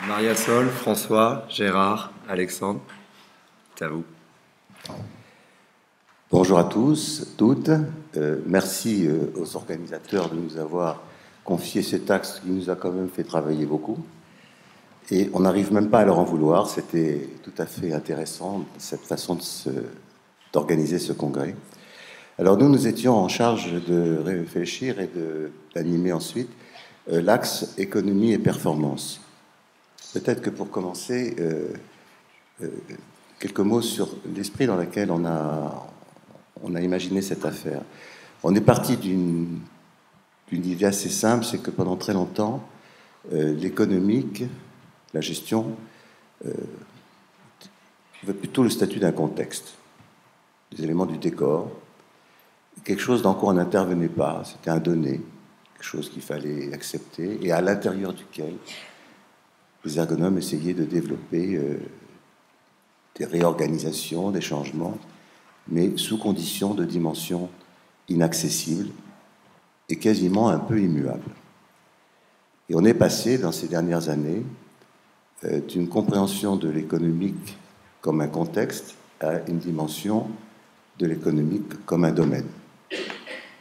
Maria-Sol, François, Gérard, Alexandre, c'est à vous. Bonjour à tous, toutes. Merci aux organisateurs de nous avoir confié cet axe qui nous a quand même fait travailler beaucoup. Et on n'arrive même pas à leur en vouloir. C'était tout à fait intéressant, cette façon d'organiser ce congrès. Alors nous étions en charge de réfléchir et d'animer ensuite l'axe économie et performance. Peut-être que pour commencer, quelques mots sur l'esprit dans lequel on a imaginé cette affaire. On est parti d'une idée assez simple, c'est que pendant très longtemps, l'économique, la gestion, veut plutôt le statut d'un contexte, des éléments du décor, quelque chose dans quoi on n'intervenait pas, c'était un donné, quelque chose qu'il fallait accepter, et à l'intérieur duquel les ergonomes essayaient de développer des réorganisations, des changements, mais sous conditions de dimension inaccessible et quasiment un peu immuable. Et on est passé, dans ces dernières années, d'une compréhension de l'économique comme un contexte à une dimension de l'économique comme un domaine,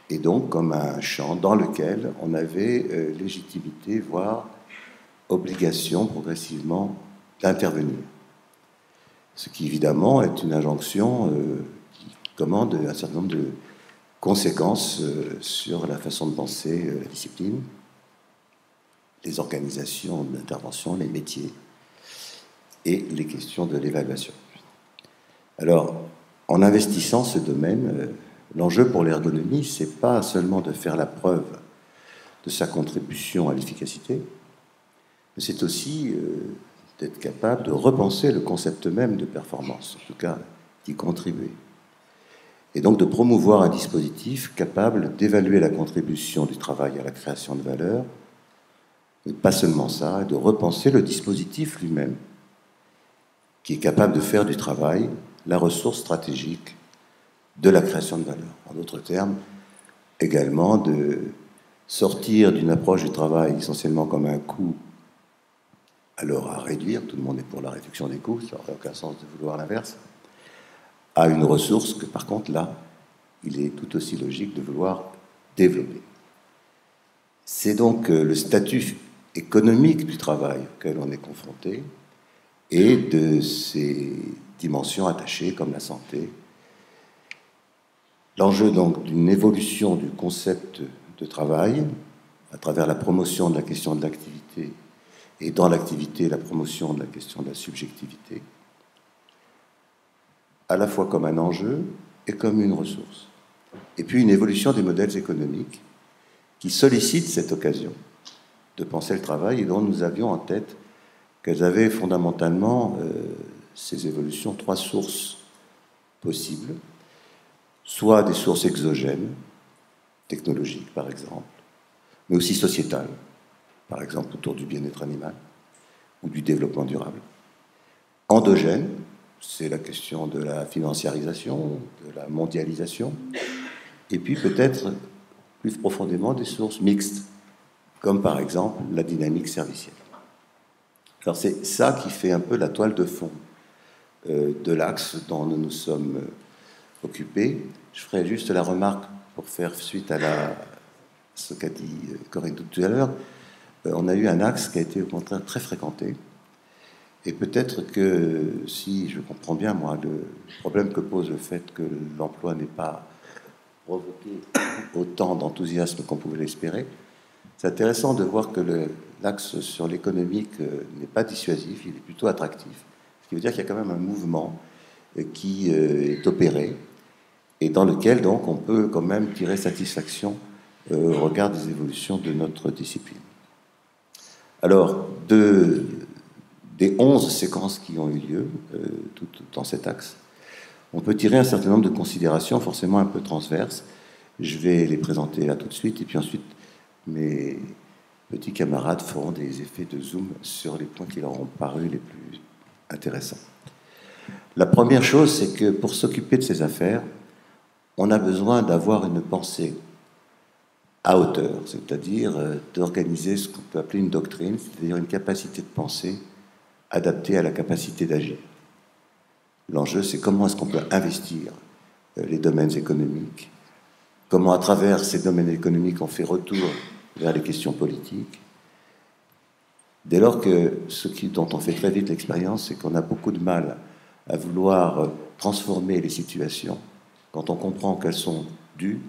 et donc comme un champ dans lequel on avait légitimité, voire obligation progressivement d'intervenir. Ce qui évidemment est une injonction qui commande un certain nombre de conséquences sur la façon de penser la discipline, les organisations d'intervention, les métiers et les questions de l'évaluation. Alors, en investissant ce domaine, l'enjeu pour l'ergonomie, c'est pas seulement de faire la preuve de sa contribution à l'efficacité, mais c'est aussi d'être capable de repenser le concept même de performance, en tout cas d'y contribuer. Et donc de promouvoir un dispositif capable d'évaluer la contribution du travail à la création de valeur, mais pas seulement ça, et de repenser le dispositif lui-même, qui est capable de faire du travail la ressource stratégique de la création de valeur. En d'autres termes, également de sortir d'une approche du travail essentiellement comme un coût alors à réduire, tout le monde est pour la réduction des coûts, ça n'aurait aucun sens de vouloir l'inverse, à une ressource que par contre là, il est tout aussi logique de vouloir développer. C'est donc le statut économique du travail auquel on est confronté et de ses dimensions attachées comme la santé. L'enjeu donc d'une évolution du concept de travail à travers la promotion de la question de l'activité et dans l'activité, la promotion de la question de la subjectivité, à la fois comme un enjeu et comme une ressource. Et puis une évolution des modèles économiques qui sollicitent cette occasion de penser le travail et dont nous avions en tête qu'elles avaient fondamentalement, ces évolutions, trois sources possibles, soit des sources exogènes, technologiques par exemple, mais aussi sociétales, par exemple autour du bien-être animal ou du développement durable. Endogène, c'est la question de la financiarisation, de la mondialisation, et puis peut-être plus profondément des sources mixtes, comme par exemple la dynamique servicielle. Alors c'est ça qui fait un peu la toile de fond de l'axe dont nous nous sommes occupés. Je ferai juste la remarque pour faire suite à ce qu'a dit Corinne tout à l'heure. On a eu un axe qui a été au contraire très fréquenté. Et peut-être que, si je comprends bien, moi, le problème que pose le fait que l'emploi n'ait pas provoqué autant d'enthousiasme qu'on pouvait l'espérer, c'est intéressant de voir que l'axe sur l'économique n'est pas dissuasif, il est plutôt attractif. Ce qui veut dire qu'il y a quand même un mouvement qui est opéré et dans lequel, donc, on peut quand même tirer satisfaction au regard des évolutions de notre discipline. Alors, des 11 séquences qui ont eu lieu tout dans cet axe, on peut tirer un certain nombre de considérations forcément un peu transverses. Je vais les présenter là tout de suite, et puis ensuite, mes petits camarades feront des effets de zoom sur les points qui leur ont paru les plus intéressants. La première chose, c'est que pour s'occuper de ces affaires, on a besoin d'avoir une pensée à hauteur, c'est-à-dire d'organiser ce qu'on peut appeler une doctrine, c'est-à-dire une capacité de penser adaptées à la capacité d'agir. L'enjeu, c'est comment est-ce qu'on peut investir les domaines économiques, comment à travers ces domaines économiques on fait retour vers les questions politiques. Dès lors que dont on fait très vite l'expérience, c'est qu'on a beaucoup de mal à vouloir transformer les situations quand on comprend qu'elles sont dues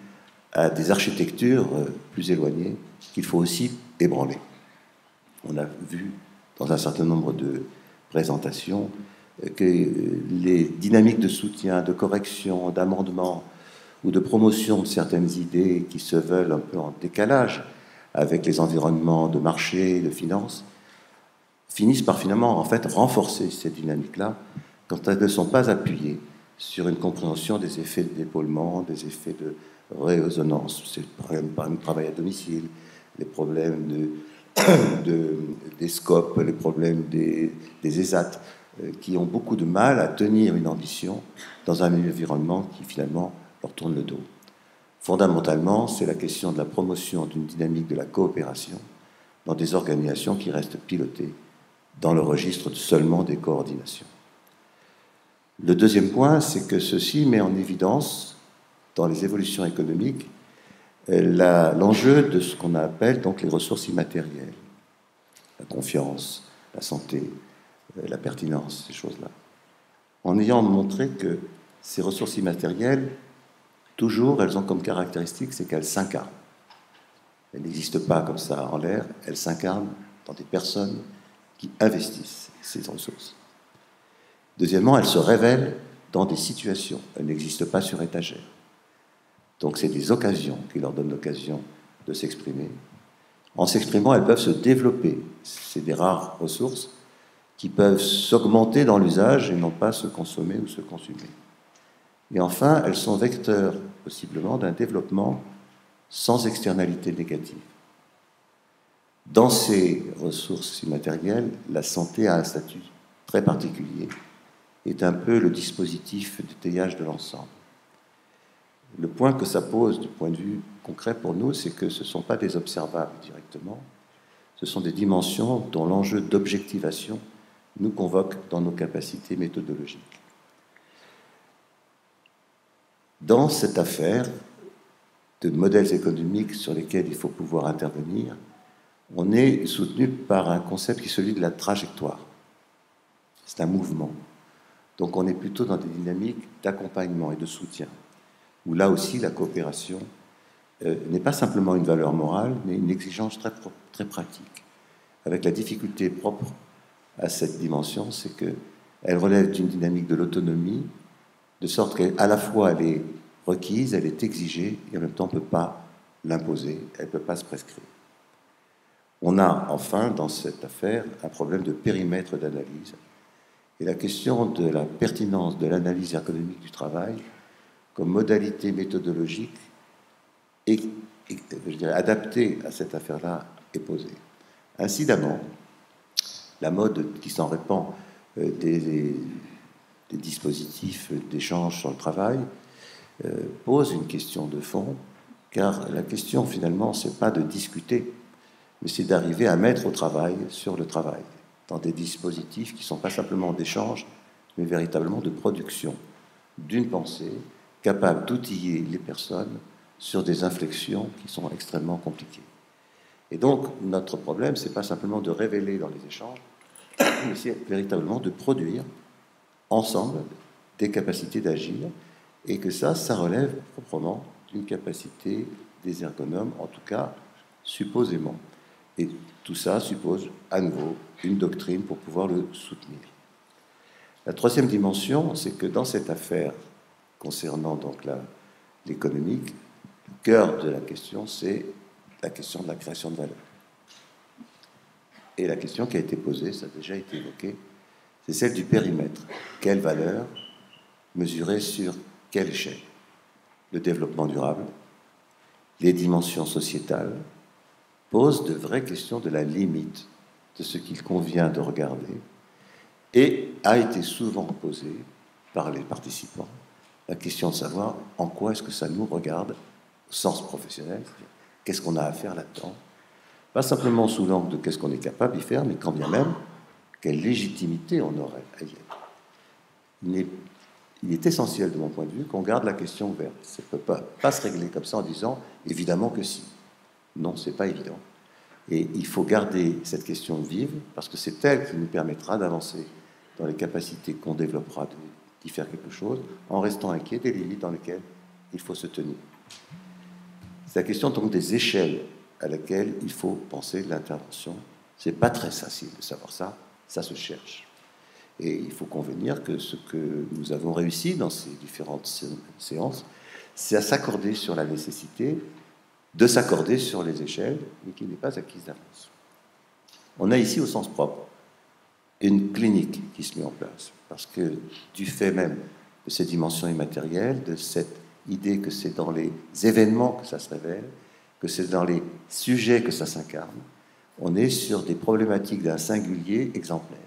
à des architectures plus éloignées qu'il faut aussi ébranler. On a vu dans un certain nombre de présentations que les dynamiques de soutien, de correction, d'amendement ou de promotion de certaines idées qui se veulent un peu en décalage avec les environnements de marché, de finance, finissent par finalement en fait renforcer ces dynamiques-là quand elles ne sont pas appuyées sur une compréhension des effets d'épaulement, des effets de résonance, c'est le problème du travail à domicile, les problèmes des scopes, les problèmes des ESAT, qui ont beaucoup de mal à tenir une ambition dans un environnement qui finalement leur tourne le dos. Fondamentalement, c'est la question de la promotion d'une dynamique de la coopération dans des organisations qui restent pilotées dans le registre seulement des coordinations. Le deuxième point, c'est que ceci met en évidence, dans les évolutions économiques, l'enjeu de ce qu'on appelle donc les ressources immatérielles, la confiance, la santé, la pertinence, ces choses-là. En ayant montré que ces ressources immatérielles, toujours, elles ont comme caractéristique, c'est qu'elles s'incarnent. Elles n'existent pas comme ça en l'air, elles s'incarnent dans des personnes qui investissent ces ressources. Deuxièmement, elles se révèlent dans des situations. Elles n'existent pas sur étagère. Donc c'est des occasions qui leur donnent l'occasion de s'exprimer. En s'exprimant, elles peuvent se développer. C'est des rares ressources qui peuvent s'augmenter dans l'usage et non pas se consommer ou se consumer. Et enfin, elles sont vecteurs, possiblement, d'un développement sans externalité négative. Dans ces ressources immatérielles, la santé a un statut très particulier, est un peu le dispositif d'étayage de l'ensemble. Le point que ça pose du point de vue concret pour nous, c'est que ce ne sont pas des observables directement, ce sont des dimensions dont l'enjeu d'objectivation nous convoque dans nos capacités méthodologiques. Dans cette affaire de modèles économiques sur lesquels il faut pouvoir intervenir, on est soutenu par un concept qui est celui de la trajectoire. C'est un mouvement. Donc on est plutôt dans des dynamiques d'accompagnement et de soutien, où là aussi la coopération n'est pas simplement une valeur morale, mais une exigence très, très pratique. Avec la difficulté propre à cette dimension, c'est qu'elle relève d'une dynamique de l'autonomie, de sorte qu'à la fois elle est requise, elle est exigée, et en même temps on ne peut pas l'imposer, elle ne peut pas se prescrire. On a enfin, dans cette affaire, un problème de périmètre d'analyse. Et la question de la pertinence de l'analyse ergonomique du travail comme modalité méthodologique et je dirais, adaptée à cette affaire-là est posée. Incidemment, la mode qui s'en répand des dispositifs d'échange sur le travail pose une question de fond, car la question finalement, c'est pas de discuter, mais c'est d'arriver à mettre au travail sur le travail, dans des dispositifs qui ne sont pas simplement d'échange, mais véritablement de production d'une pensée capable d'outiller les personnes sur des inflexions qui sont extrêmement compliquées. Et donc, notre problème, ce n'est pas simplement de révéler dans les échanges, mais c'est véritablement de produire ensemble des capacités d'agir, et que ça relève proprement d'une capacité des ergonomes, en tout cas, supposément. Et tout ça suppose, à nouveau, une doctrine pour pouvoir le soutenir. La troisième dimension, c'est que dans cette affaire concernant donc l'économique, le cœur de la question, c'est la question de la création de valeur. Et la question qui a été posée, ça a déjà été évoqué, c'est celle du périmètre. Quelle valeur mesurer sur quelle échelle? Le développement durable, les dimensions sociétales, pose de vraies questions de la limite de ce qu'il convient de regarder et a été souvent posée par les participants la question de savoir en quoi est-ce que ça nous regarde au sens professionnel, qu'est-ce qu'on a à faire là-dedans, pas simplement sous l'angle de qu'est-ce qu'on est capable d'y faire, mais quand bien même, quelle légitimité on aurait à y être. Il est essentiel, de mon point de vue, qu'on garde la question ouverte. Ça ne peut pas se régler comme ça en disant « évidemment que si ». Non, ce n'est pas évident. Et il faut garder cette question vive, parce que c'est elle qui nous permettra d'avancer dans les capacités qu'on développera d'y faire quelque chose, en restant inquiet des limites dans lesquelles il faut se tenir. C'est la question donc des échelles à laquelle il faut penser l'intervention. Ce n'est pas très facile de savoir ça, ça se cherche. Et il faut convenir que ce que nous avons réussi dans ces différentes séances, c'est à s'accorder sur la nécessité de s'accorder sur les échelles, mais qui n'est pas acquise d'avance. On a ici, au sens propre, une clinique qui se met en place, parce que du fait même de ces dimensions immatérielles, de cette idée que c'est dans les événements que ça se révèle, que c'est dans les sujets que ça s'incarne, on est sur des problématiques d'un singulier exemplaire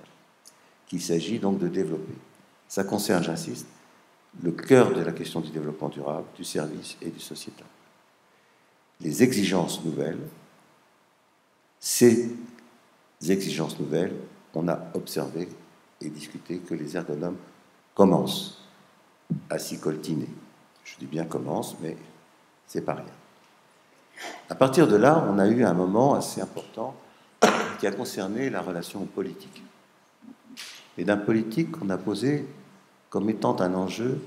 qu'il s'agit donc de développer. Ça concerne, j'insiste, le cœur de la question du développement durable, du service et du sociétal. Les exigences nouvelles, ces exigences nouvelles, on a observé et discuté que les ergonomes commencent à s'y coltiner. Je dis bien commencent, mais c'est pas rien. À partir de là, on a eu un moment assez important qui a concerné la relation politique. Et d'un politique qu'on a posé comme étant un enjeu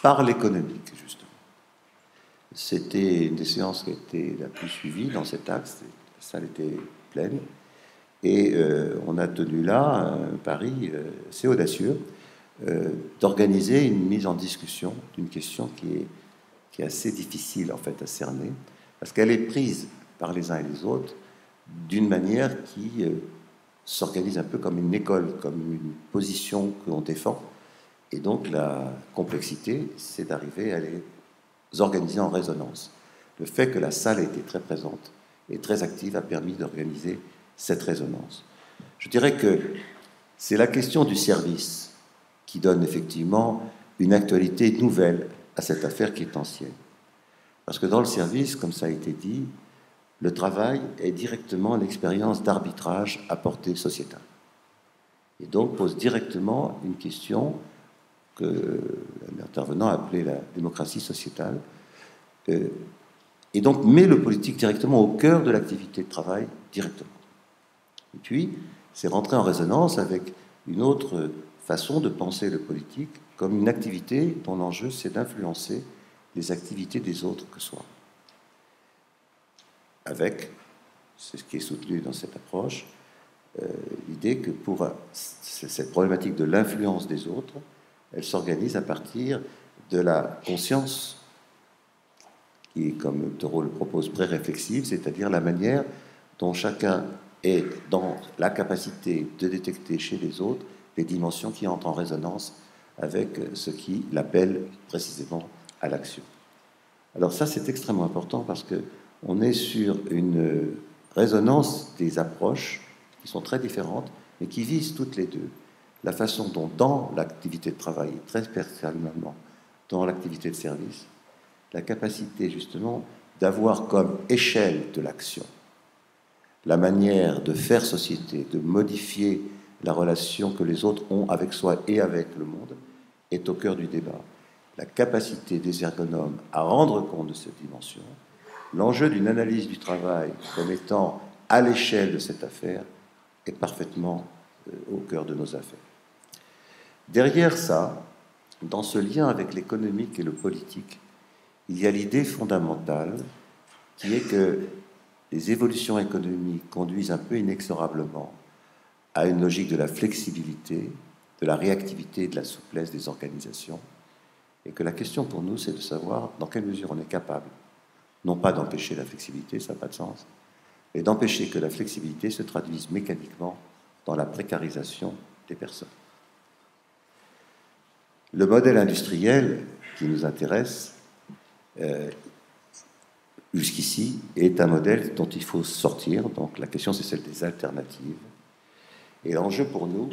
par l'économique, justement. C'était une des séances qui a été la plus suivie dans cet axe, la salle était pleine, et on a tenu là un pari assez audacieux d'organiser une mise en discussion d'une question qui est assez difficile en fait à cerner, parce qu'elle est prise par les uns et les autres d'une manière qui s'organise un peu comme une école, comme une position qu'on défend. Et donc la complexité, c'est d'arriver à les organiser en résonance. Le fait que la salle ait été très présente et très active a permis d'organiser cette résonance. Je dirais que c'est la question du service qui donne effectivement une actualité nouvelle à cette affaire qui est ancienne. Parce que dans le service, comme ça a été dit, le travail est directement l'expérience d'arbitrage à portée sociétale. Et donc pose directement une question que l'intervenant a appelée la démocratie sociétale, et donc met le politique directement au cœur de l'activité de travail, directement. Et puis, c'est rentré en résonance avec une autre façon de penser le politique comme une activité dont l'enjeu, c'est d'influencer les activités des autres que soi. Avec, c'est ce qui est soutenu dans cette approche, l'idée que pour cette problématique de l'influence des autres, elle s'organise à partir de la conscience qui est, comme Thoreau le propose, pré-réflexive, c'est-à-dire la manière dont chacun est dans la capacité de détecter chez les autres les dimensions qui entrent en résonance avec ce qui l'appelle précisément à l'action. Alors ça, c'est extrêmement important parce qu'on est sur une résonance des approches qui sont très différentes, mais qui visent toutes les deux la façon dont, dans l'activité de travail, et très personnellement, dans l'activité de service, la capacité justement d'avoir comme échelle de l'action la manière de faire société, de modifier la relation que les autres ont avec soi et avec le monde, est au cœur du débat. La capacité des ergonomes à rendre compte de cette dimension, l'enjeu d'une analyse du travail comme étant à l'échelle de cette affaire, est parfaitement au cœur de nos affaires. Derrière ça, dans ce lien avec l'économique et le politique, il y a l'idée fondamentale qui est que les évolutions économiques conduisent un peu inexorablement à une logique de la flexibilité, de la réactivité et de la souplesse des organisations, et que la question pour nous, c'est de savoir dans quelle mesure on est capable, non pas d'empêcher la flexibilité, ça n'a pas de sens, mais d'empêcher que la flexibilité se traduise mécaniquement dans la précarisation des personnes. Le modèle industriel qui nous intéresse, jusqu'ici, est un modèle dont il faut sortir. Donc la question, c'est celle des alternatives. Et l'enjeu pour nous,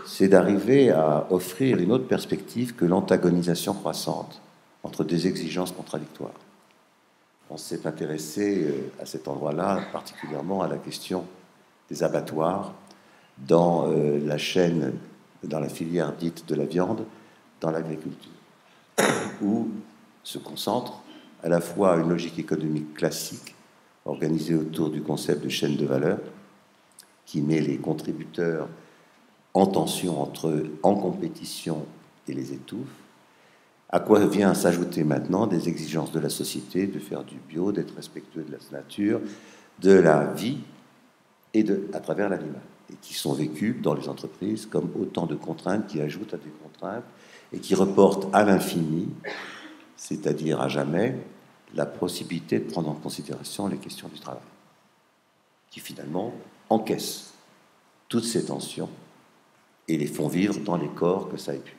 c'est d'arriver à offrir une autre perspective que l'antagonisation croissante entre des exigences contradictoires. On s'est intéressé à cet endroit-là, particulièrement à la question des abattoirs, dans la chaîne, dans la filière dite de la viande, dans l'agriculture, où se concentre à la fois une logique économique classique, organisée autour du concept de chaîne de valeur, qui met les contributeurs en tension entre eux, en compétition, et les étouffe, à quoi vient s'ajouter maintenant des exigences de la société de faire du bio, d'être respectueux de la nature, de la vie, et à travers l'animal, et qui sont vécues dans les entreprises comme autant de contraintes qui ajoutent à des contraintes et qui reportent à l'infini, c'est-à-dire à jamais, la possibilité de prendre en considération les questions du travail, qui finalement encaissent toutes ces tensions et les font vivre dans les corps que ça épuise.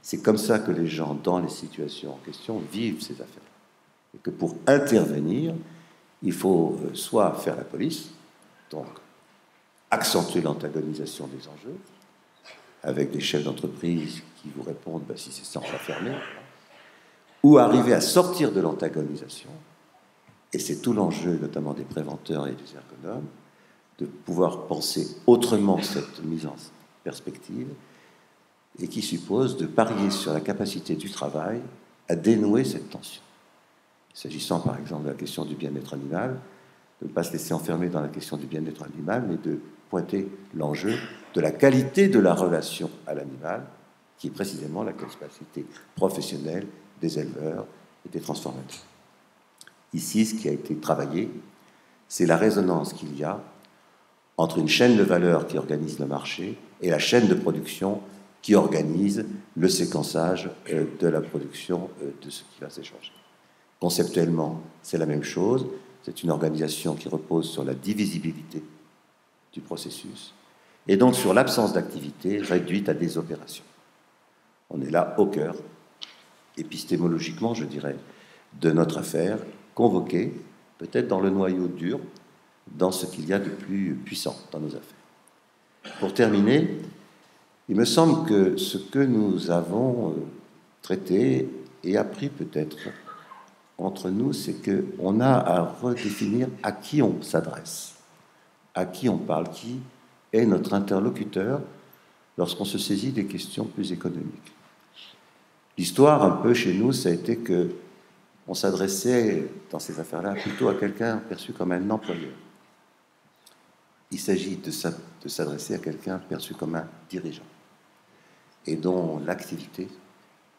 C'est comme ça que les gens, dans les situations en question, vivent ces affaires. Et que pour intervenir, il faut soit faire la police, donc accentuer l'antagonisation des enjeux, avec des chefs d'entreprise qui vous répondent si c'est ça, on va fermer, ou arriver à sortir de l'antagonisation, et c'est tout l'enjeu notamment des préventeurs et des ergonomes, de pouvoir penser autrement cette mise en perspective, et qui suppose de parier sur la capacité du travail à dénouer cette tension. S'agissant par exemple de la question du bien-être animal, de ne pas se laisser enfermer dans la question du bien-être animal, mais de pointer l'enjeu de la qualité de la relation à l'animal, qui est précisément la capacité professionnelle des éleveurs et des transformateurs. Ici, ce qui a été travaillé, c'est la résonance qu'il y a entre une chaîne de valeur qui organise le marché et la chaîne de production qui organise le séquençage de la production de ce qui va s'échanger. Conceptuellement, c'est la même chose. C'est une organisation qui repose sur la divisibilité du processus et donc sur l'absence d'activité réduite à des opérations. On est là au cœur, épistémologiquement, je dirais, de notre affaire, convoquée peut-être dans le noyau dur, dans ce qu'il y a de plus puissant dans nos affaires. Pour terminer, il me semble que ce que nous avons traité et appris peut-être entre nous, c'est qu'on a à redéfinir à qui on s'adresse, à qui on parle, qui est notre interlocuteur lorsqu'on se saisit des questions plus économiques. L'histoire, un peu chez nous, ça a été qu'on s'adressait dans ces affaires-là plutôt à quelqu'un perçu comme un employeur. Il s'agit de s'adresser à quelqu'un perçu comme un dirigeant et dont l'activité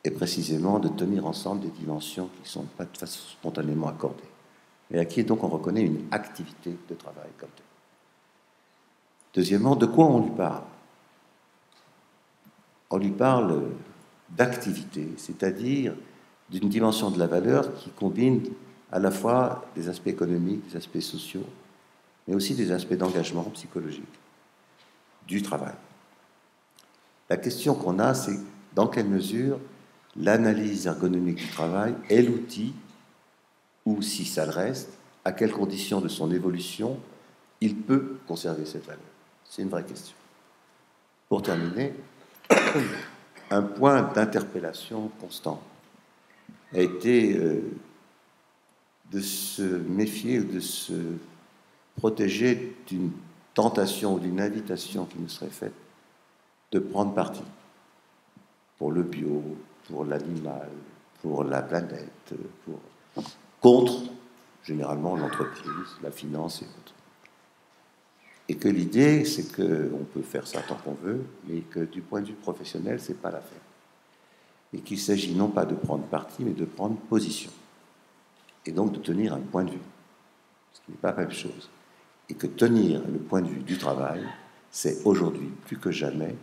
est précisément de tenir ensemble des dimensions qui ne sont pas de façon spontanément accordées, et à qui donc on reconnaît une activité de travail comme telle. Deuxièmement, de quoi on lui parle? On lui parle d'activité, c'est-à-dire d'une dimension de la valeur qui combine à la fois des aspects économiques, des aspects sociaux, mais aussi des aspects d'engagement psychologique du travail. La question qu'on a, c'est dans quelle mesure l'analyse ergonomique du travail est l'outil, ou si ça le reste, à quelles conditions de son évolution il peut conserver cette valeur. C'est une vraie question. Pour terminer, un point d'interpellation constant a été de se méfier ou de se protéger d'une tentation ou d'une invitation qui nous serait faite de prendre parti pour le bio, pour l'animal, pour la planète, contre, généralement, l'entreprise, la finance et autres. Et que l'idée, c'est qu'on peut faire ça tant qu'on veut, mais que du point de vue professionnel, ce n'est pas l'affaire. Et qu'il s'agit non pas de prendre parti, mais de prendre position. Et donc de tenir un point de vue, ce qui n'est pas la même chose. Et que tenir le point de vue du travail, c'est aujourd'hui, plus que jamais,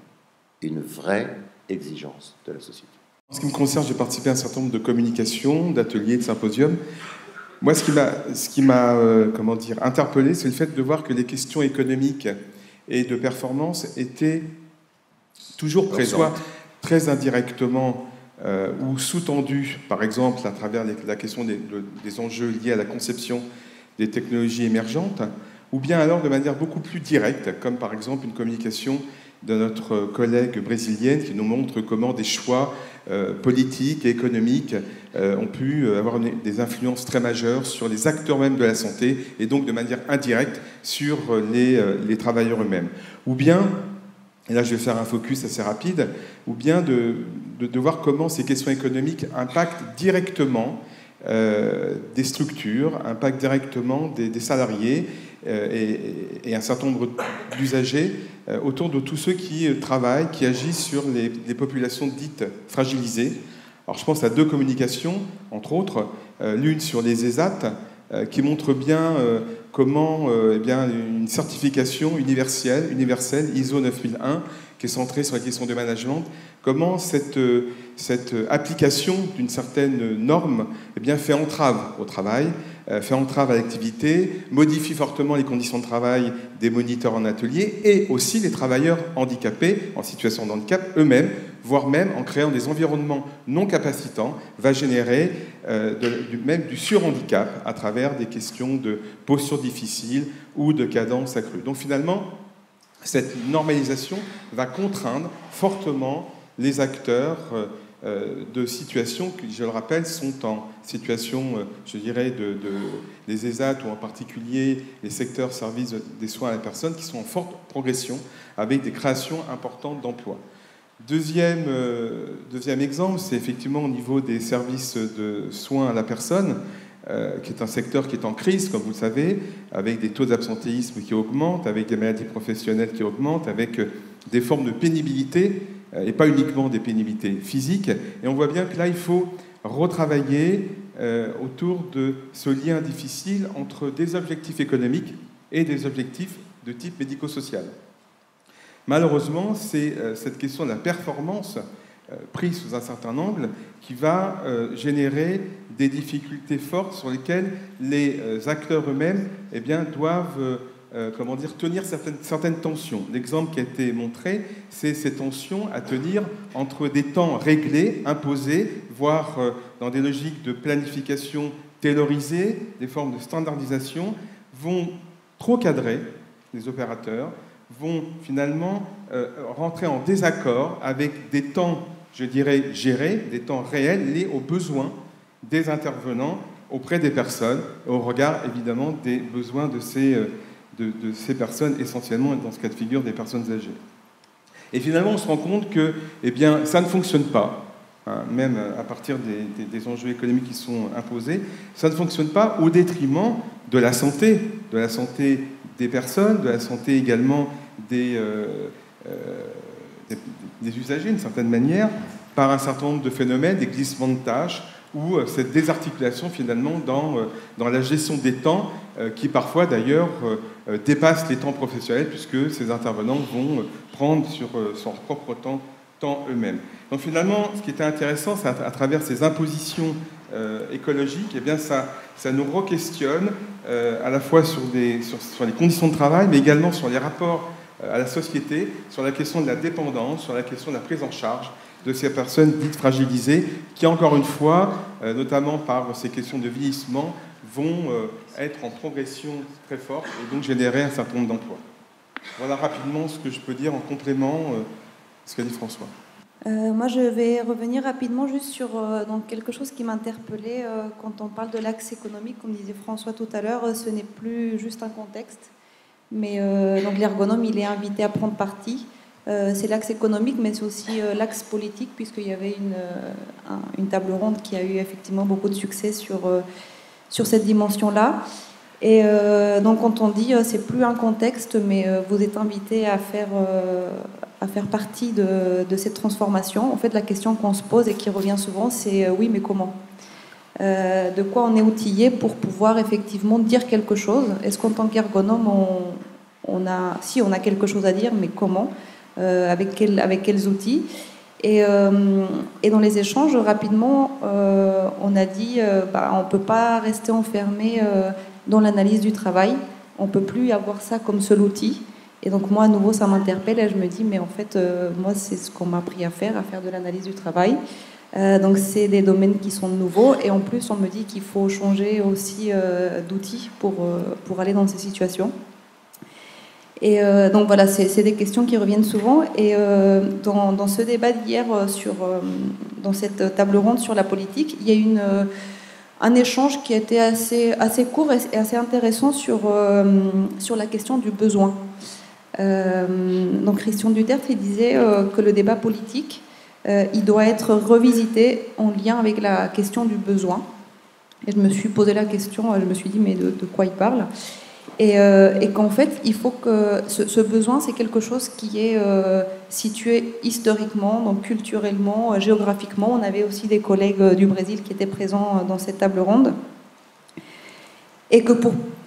une vraie exigence de la société. En ce qui me concerne, j'ai participé à un certain nombre de communications, d'ateliers, de symposiums. Moi, ce qui m'a interpellé, c'est le fait de voir que les questions économiques et de performance étaient toujours présentes, très indirectement ou sous-tendues, par exemple, à travers la question des enjeux liés à la conception des technologies émergentes, ou bien alors de manière beaucoup plus directe, comme par exemple une communication de notre collègue brésilienne qui nous montre comment des choix politiques et économiques ont pu avoir des influences très majeures sur les acteurs même de la santé et donc de manière indirecte sur les travailleurs eux-mêmes. Ou bien, et là je vais faire un focus assez rapide, ou bien de voir comment ces questions économiques impactent directement des structures, impactent directement des salariés et un certain nombre d'usagers autour de tous ceux qui travaillent, qui agissent sur les populations dites fragilisées. Alors je pense à 2 communications, entre autres, l'une sur les ESAT, qui montre bien comment eh bien, une certification universelle ISO 9001, qui est centrée sur la question de management, comment cette application d'une certaine norme eh bien, fait entrave au travail, fait entrave à l'activité, modifie fortement les conditions de travail des moniteurs en atelier et aussi les travailleurs handicapés en situation de handicap eux-mêmes, voire même en créant des environnements non capacitants, va générer même du surhandicap à travers des questions de posture difficile ou de cadence accrue. Donc finalement, cette normalisation va contraindre fortement les acteurs de situations qui, je le rappelle, sont en situation, je dirais, des ESAT ou en particulier les secteurs services des soins à la personne qui sont en forte progression avec des créations importantes d'emplois. Deuxième exemple, c'est effectivement au niveau des services de soins à la personne, qui est un secteur qui est en crise, comme vous le savez, avec des taux d'absentéisme qui augmentent, avec des maladies professionnelles qui augmentent, avec des formes de pénibilité, et pas uniquement des pénibilités physiques. Et on voit bien que là, il faut retravailler autour de ce lien difficile entre des objectifs économiques et des objectifs de type médico-social. Malheureusement, c'est cette question de la performance prise sous un certain angle qui va générer des difficultés fortes sur lesquelles les acteurs eux-mêmes eh bien, doivent tenir certaines tensions. L'exemple qui a été montré, c'est ces tensions à tenir entre des temps réglés, imposés, voire dans des logiques de planification taylorisée, des formes de standardisation, vont trop cadrer les opérateurs, vont finalement rentrer en désaccord avec des temps, je dirais, gérés, des temps réels, liés aux besoins des intervenants auprès des personnes, au regard évidemment des besoins de ces personnes, essentiellement dans ce cas de figure des personnes âgées. Et finalement, on se rend compte que eh bien, ça ne fonctionne pas, hein, même à partir des enjeux économiques qui sont imposés, ça ne fonctionne pas au détriment de la santé des personnes, de la santé également des usagers, d'une certaine manière, par un certain nombre de phénomènes, des glissements de tâches, ou cette désarticulation finalement dans la gestion des temps, qui parfois d'ailleurs dépasse les temps professionnels, puisque ces intervenants vont prendre sur leur propre temps eux-mêmes. Donc finalement, ce qui était intéressant, c'est à travers ces impositions écologiques, eh bien ça nous re-questionne à la fois sur les conditions de travail, mais également sur les rapports à la société, sur la question de la dépendance, sur la question de la prise en charge de ces personnes dites fragilisées, qui encore une fois, notamment par ces questions de vieillissement, vont être en progression très forte et donc générer un certain nombre d'emplois. Voilà rapidement ce que je peux dire en complément de ce qu'a dit François. Moi, je vais revenir rapidement juste sur donc quelque chose qui m'interpellait quand on parle de l'axe économique. Comme disait François tout à l'heure, ce n'est plus juste un contexte, mais donc l'ergonome, il est invité à prendre parti. C'est l'axe économique, mais c'est aussi l'axe politique, puisqu'il y avait une table ronde qui a eu effectivement beaucoup de succès sur cette dimension-là. Et donc quand on dit c'est plus un contexte, mais vous êtes invité à faire partie de cette transformation. En fait, la question qu'on se pose et qui revient souvent, c'est oui, mais comment ? De quoi on est outillé pour pouvoir effectivement dire quelque chose ? Est-ce qu'en tant qu'ergonome, on a quelque chose à dire, mais comment ? Avec quels outils ? Et dans les échanges, rapidement, on a dit on ne peut pas rester enfermé dans l'analyse du travail. On ne peut plus avoir ça comme seul outil. Et donc moi, à nouveau, ça m'interpelle et je me dis, mais en fait, moi, c'est ce qu'on m'a appris à faire de l'analyse du travail. Donc c'est des domaines qui sont nouveaux. Et en plus, on me dit qu'il faut changer aussi d'outils pour aller dans ces situations. Et donc voilà, c'est des questions qui reviennent souvent. Et dans ce débat d'hier, dans cette table ronde sur la politique, il y a eu un échange qui a été assez court et assez intéressant sur la question du besoin. Donc Christian Duterte il disait que le débat politique, il doit être revisité en lien avec la question du besoin. Et je me suis posé la question, je me suis dit, mais de quoi il parle ? Et qu'en fait, il faut que ce besoin, c'est quelque chose qui est situé historiquement, donc culturellement, géographiquement. On avait aussi des collègues du Brésil qui étaient présents dans cette table ronde. Et que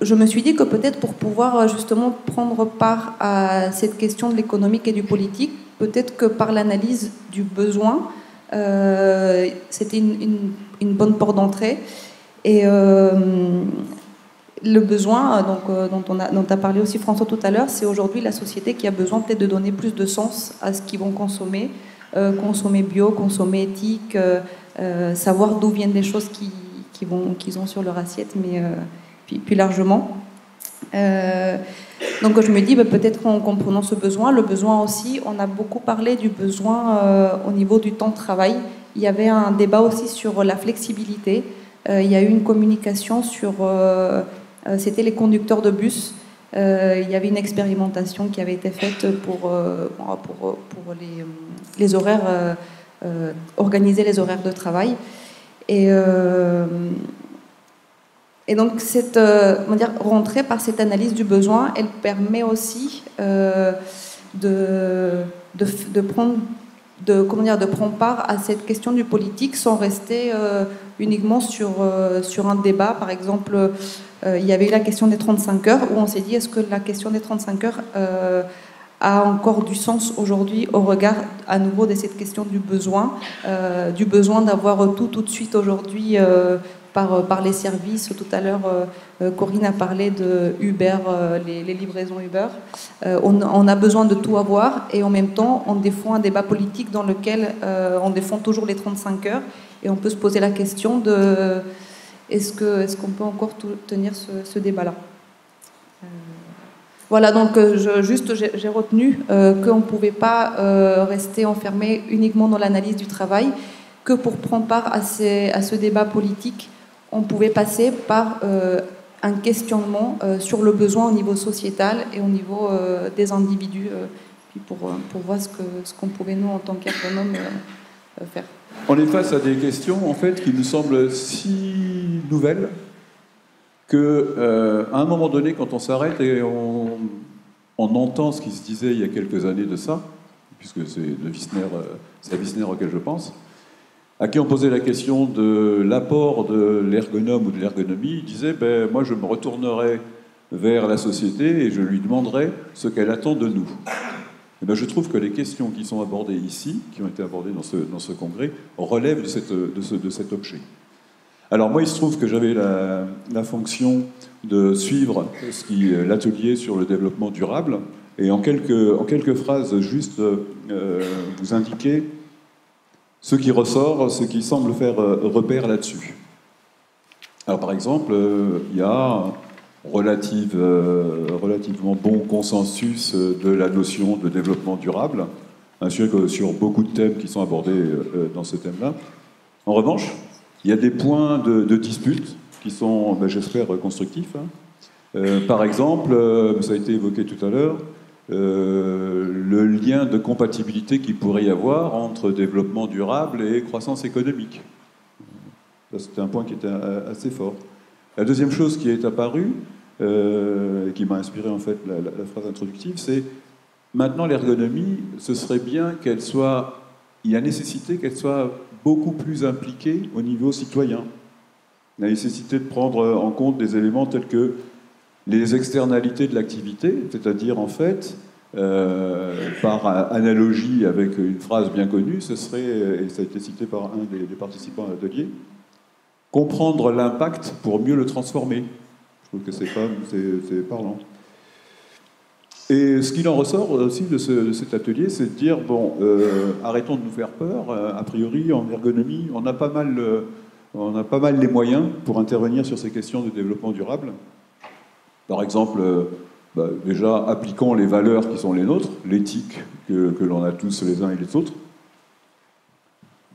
je me suis dit que peut-être pour pouvoir justement prendre part à cette question de l'économique et du politique, peut-être que par l'analyse du besoin, c'était une bonne porte d'entrée. Et le besoin, dont a parlé aussi François tout à l'heure, c'est aujourd'hui la société qui a besoin peut-être de donner plus de sens à ce qu'ils vont consommer, consommer bio, consommer éthique, savoir d'où viennent les choses qu'ils ont sur leur assiette, mais puis largement. Donc je me dis, peut-être en comprenant ce besoin, le besoin aussi, on a beaucoup parlé du besoin au niveau du temps de travail. Il y avait un débat aussi sur la flexibilité. Il y a eu une communication sur... c'était les conducteurs de bus. Il y avait une expérimentation qui avait été faite pour les horaires, organiser les horaires de travail. Et donc, rentrer par cette analyse du besoin, elle permet aussi de prendre part à cette question du politique sans rester uniquement sur un débat. Par exemple, il y avait eu la question des 35 heures où on s'est dit, est-ce que la question des 35 heures a encore du sens aujourd'hui au regard à nouveau de cette question du besoin d'avoir tout de suite aujourd'hui par les services. Tout à l'heure, Corinne a parlé de Uber, les livraisons Uber. On a besoin de tout avoir et en même temps, on défend un débat politique dans lequel on défend toujours les 35 heures et on peut se poser la question de est-ce qu'on peut encore tenir ce débat-là. Voilà, donc j'ai retenu qu'on ne pouvait pas rester enfermé uniquement dans l'analyse du travail, que pour prendre part à ce débat politique, on pouvait passer par un questionnement sur le besoin au niveau sociétal et au niveau des individus, puis pour voir ce qu'on pouvait, nous, en tant qu'ergonomes, faire. On est face à des questions, en fait, qui nous semblent si nouvelles qu'à un moment donné, quand on s'arrête et on entend ce qui se disait il y a quelques années de ça, puisque c'est à Wissner auquel je pense, à qui on posait la question de l'apport de l'ergonome ou de l'ergonomie, il disait moi je me retournerai vers la société et je lui demanderai ce qu'elle attend de nous. Et je trouve que les questions qui sont abordées ici, qui ont été abordées dans ce congrès, relèvent de cet objet. Alors moi, il se trouve que j'avais la fonction de suivre l'atelier sur le développement durable, et en quelques phrases, juste vous indiquer ce qui ressort, ce qui semble faire repère là-dessus. Alors par exemple, il y a un relativement bon consensus de la notion de développement durable, ainsi que sur beaucoup de thèmes qui sont abordés dans ce thème-là. En revanche, il y a des points de dispute qui sont, j'espère, constructifs. Par exemple, ça a été évoqué tout à l'heure, le lien de compatibilité qu'il pourrait y avoir entre développement durable et croissance économique. Ça, c'était un point qui était assez fort. La deuxième chose qui est apparue, et qui m'a inspiré en fait la phrase introductive, c'est maintenant l'ergonomie, ce serait bien il y a nécessité qu'elle soit beaucoup plus impliquée au niveau citoyen. La nécessité de prendre en compte des éléments tels que les externalités de l'activité, c'est-à-dire en fait, par analogie avec une phrase bien connue, ce serait, et ça a été cité par un des participants à l'atelier, comprendre l'impact pour mieux le transformer. Je trouve que c'est parlant. Et ce qu'il en ressort aussi de cet atelier, c'est de dire, arrêtons de nous faire peur, a priori en ergonomie, on a pas mal les moyens pour intervenir sur ces questions de développement durable. Par exemple, Déjà, appliquons les valeurs qui sont les nôtres, l'éthique que l'on a tous les uns et les autres.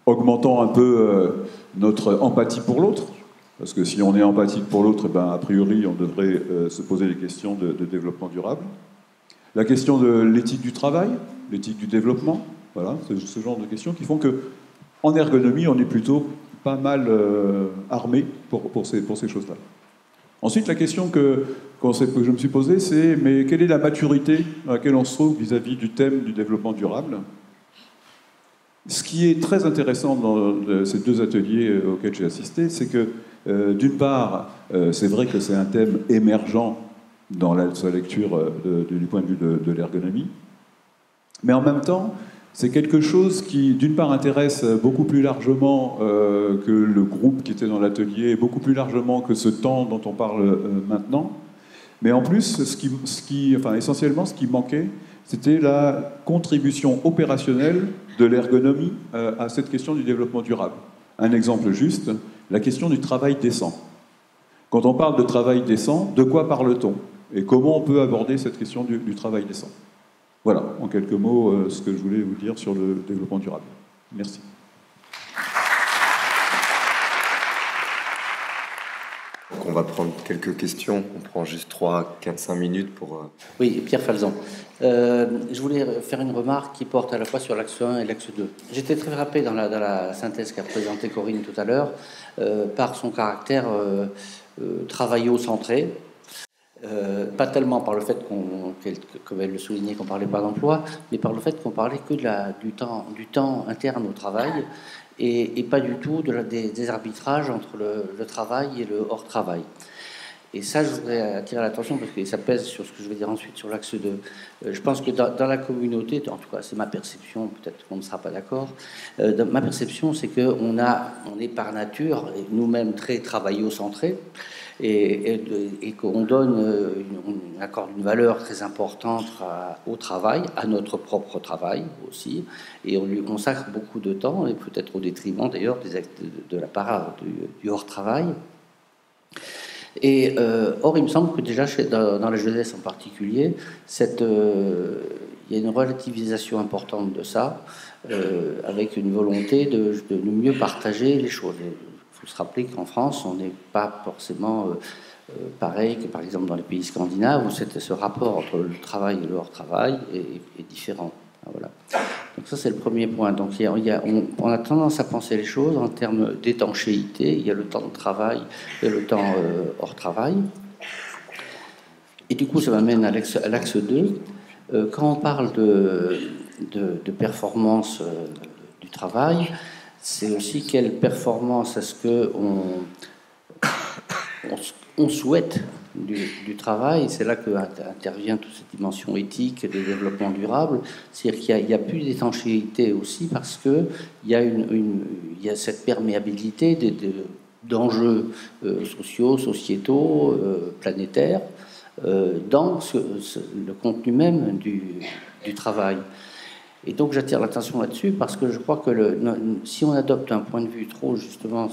Augmentons un peu notre empathie pour l'autre, parce que si on est empathique pour l'autre, a priori, on devrait se poser des questions de développement durable. La question de l'éthique du travail, l'éthique du développement, voilà, c'est ce genre de questions qui font que, en ergonomie, on est plutôt pas mal armé pour ces choses-là. Ensuite, la question que je me suis posée, c'est mais quelle est la maturité à laquelle on se trouve vis-à-vis du thème du développement durable? Ce qui est très intéressant dans ces deux ateliers auxquels j'ai assisté, c'est que, d'une part, c'est vrai que c'est un thème émergent dans sa lecture du point de vue de l'ergonomie, mais en même temps, c'est quelque chose qui, d'une part, intéresse beaucoup plus largement que le groupe qui était dans l'atelier, beaucoup plus largement que ce temps dont on parle maintenant. Mais en plus, essentiellement, ce qui manquait, c'était la contribution opérationnelle de l'ergonomie à cette question du développement durable. Un exemple juste, la question du travail décent. Quand on parle de travail décent, de quoi parle-t-on? Et comment on peut aborder cette question du travail décent? Voilà, en quelques mots, ce que je voulais vous dire sur le développement durable. Merci. Donc on va prendre quelques questions. On prend juste 3, 4, 5 minutes pour... Oui, Pierre Falzon. Je voulais faire une remarque qui porte à la fois sur l'axe 1 et l'axe 2. J'étais très frappé dans la synthèse qu'a présentée Corinne tout à l'heure par son caractère travaillo-centré. Pas tellement par le fait comme elle le soulignait, qu'on ne parlait pas d'emploi, mais par le fait qu'on parlait que du temps interne au travail et pas du tout des arbitrages entre le travail et le hors-travail. Et ça, je voudrais attirer l'attention parce que ça pèse sur ce que je vais dire ensuite sur l'axe 2. Je pense que dans la communauté, en tout cas c'est ma perception, peut-être qu'on ne sera pas d'accord, ma perception c'est qu'on est par nature nous-mêmes très travaillo-centrés, et qu'on on accorde une valeur très importante au travail, à notre propre travail aussi, et on lui consacre beaucoup de temps, et peut-être au détriment d'ailleurs de la part du hors-travail. Et or, il me semble que déjà dans la jeunesse en particulier, il y a une relativisation importante de ça, avec une volonté de mieux partager les choses. Il faut se rappeler qu'en France, on n'est pas forcément pareil que par exemple dans les pays scandinaves, où ce rapport entre le travail et le hors-travail est différent. Voilà. Donc ça, c'est le premier point. Donc on a tendance à penser les choses en termes d'étanchéité. Il y a le temps de travail et le temps hors travail. Et du coup, ça m'amène à l'axe 2. Quand on parle de performance du travail, c'est aussi quelle performance est-ce qu'on souhaite du travail. C'est là qu'intervient toute cette dimension éthique de développement durable. C'est-à-dire qu'il n'y a plus d'étanchéité aussi parce qu'il y a cette perméabilité d'enjeux sociaux, sociétaux, planétaires dans le contenu même du travail. Et donc j'attire l'attention là-dessus parce que je crois que si on adopte un point de vue trop justement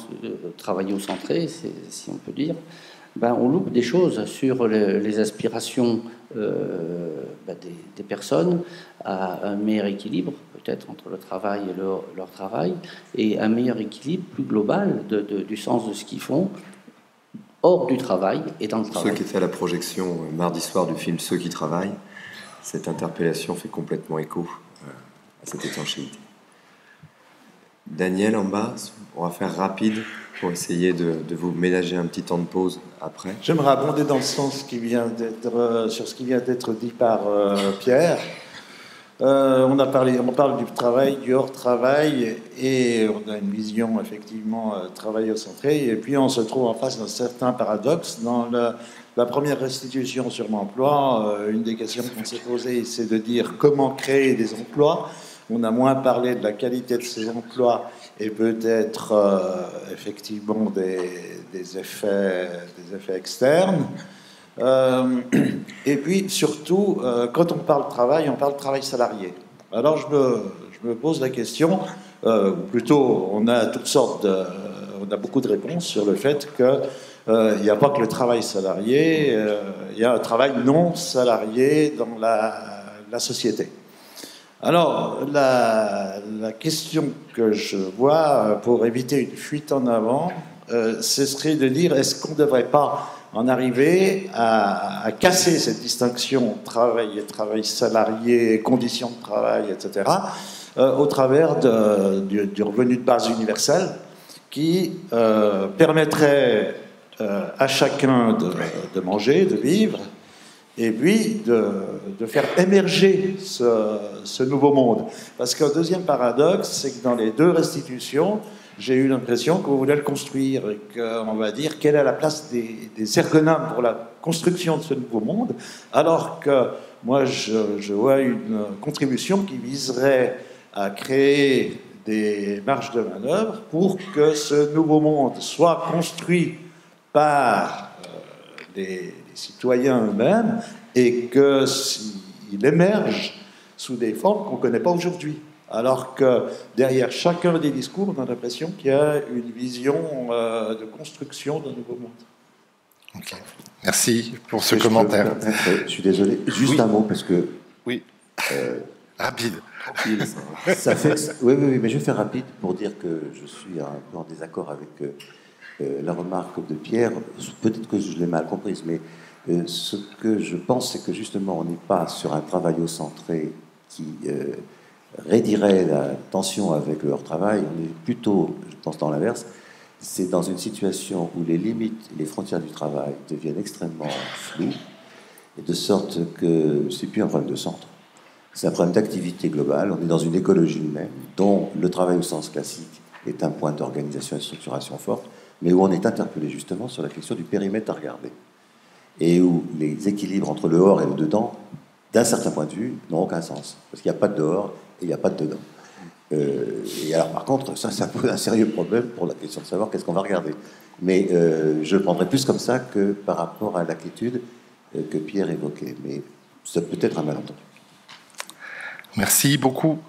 travaillo-centré, si on peut dire, on loupe des choses sur les aspirations des personnes à un meilleur équilibre, peut-être entre le travail et leur travail, et un meilleur équilibre plus global du sens de ce qu'ils font hors du travail et dans le travail. Ceux qui étaient à la projection mardi soir du film Ceux qui travaillent, cette interpellation fait complètement écho à cette étanchéité. Daniel, en bas, on va faire rapide pour essayer de vous ménager un petit temps de pause après. J'aimerais abonder dans le sens sur ce qui vient d'être dit par Pierre. On parle du travail, du hors-travail, et on a une vision effectivement travaillo-centrée, et puis on se trouve en face d'un certain paradoxe. Dans la première restitution sur l'emploi, une des questions qu'on s'est posées, c'est de dire comment créer des emplois. On a moins parlé de la qualité de ces emplois et peut-être effectivement des effets externes. Et puis surtout, quand on parle travail salarié. Alors je me pose la question, plutôt on a toutes sortes on a beaucoup de réponses sur le fait que il n'y a pas que le travail salarié, il y a un travail non salarié dans la société. Alors, la question que je vois, pour éviter une fuite en avant, ce serait de dire, est-ce qu'on ne devrait pas en arriver à casser cette distinction travail et travail salarié, conditions de travail, etc., au travers du revenu de base universel qui permettrait à chacun de manger, de vivre, et puis de faire émerger ce nouveau monde. Parce qu'un deuxième paradoxe, c'est que dans les deux restitutions, j'ai eu l'impression qu'on voulait le construire et qu'on va dire quelle est la place des ergonomes pour la construction de ce nouveau monde, alors que moi je vois une contribution qui viserait à créer des marges de manœuvre pour que ce nouveau monde soit construit par les citoyens eux-mêmes et qu'il émerge sous des formes qu'on ne connaît pas aujourd'hui. Alors que derrière chacun des discours, on a l'impression qu'il y a une vision de construction d'un nouveau monde. Ok. Merci pour ce commentaire. Je suis désolé, juste un mot, parce que... Oui, rapide. Ça fait... Oui, mais je vais faire rapide pour dire que je suis un peu en désaccord avec la remarque de Pierre. Peut-être que je l'ai mal comprise, mais ce que je pense, c'est que justement, on n'est pas sur un travail-centré qui... rédirait la tension avec leur travail. On est plutôt, je pense, dans l'inverse. C'est dans une situation où les limites et les frontières du travail deviennent extrêmement floues, et de sorte que c'est plus un problème de centre. C'est un problème d'activité globale. On est dans une écologie humaine dont le travail au sens classique est un point d'organisation et de structuration forte, mais où on est interpellé justement sur la question du périmètre à regarder, et où les équilibres entre le hors et le dedans, d'un certain point de vue, n'ont aucun sens. Parce qu'il n'y a pas de dehors et il n'y a pas de dedans. Et alors, par contre, ça pose un sérieux problème pour la question de savoir qu'est-ce qu'on va regarder. Mais je le prendrais plus comme ça que par rapport à l'inquiétude que Pierre évoquait. Mais ça peut être un malentendu. Merci beaucoup.